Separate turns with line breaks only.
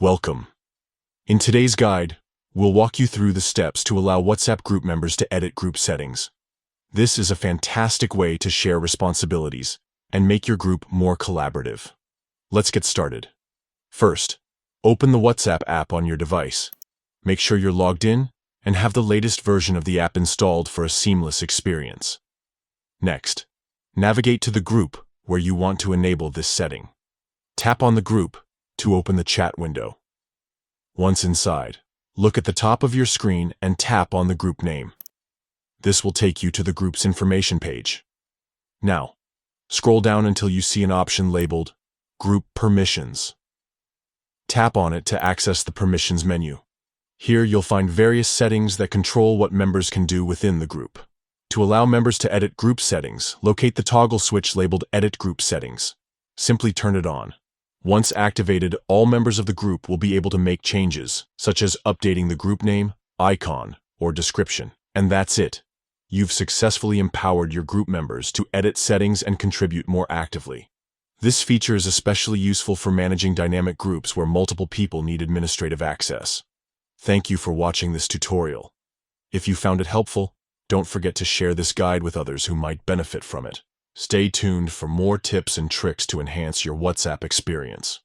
Welcome. In today's guide, we'll walk you through the steps to allow WhatsApp group members to edit group settings. This is a fantastic way to share responsibilities and make your group more collaborative. Let's get started. First, open the WhatsApp app on your device. Make sure you're logged in and have the latest version of the app installed for a seamless experience. Next, navigate to the group where you want to enable this setting. Tap on the group to open the chat window. Once inside, look at the top of your screen and tap on the group name. This will take you to the group's information page. Now, scroll down until you see an option labeled Group Permissions. Tap on it to access the Permissions menu. Here you'll find various settings that control what members can do within the group. To allow members to edit group settings, locate the toggle switch labeled Edit Group Settings. Simply turn it on. Once activated, all members of the group will be able to make changes, such as updating the group name, icon, or description. And that's it. You've successfully empowered your group members to edit settings and contribute more actively. This feature is especially useful for managing dynamic groups where multiple people need administrative access. Thank you for watching this tutorial. If you found it helpful, don't forget to share this guide with others who might benefit from it. Stay tuned for more tips and tricks to enhance your WhatsApp experience.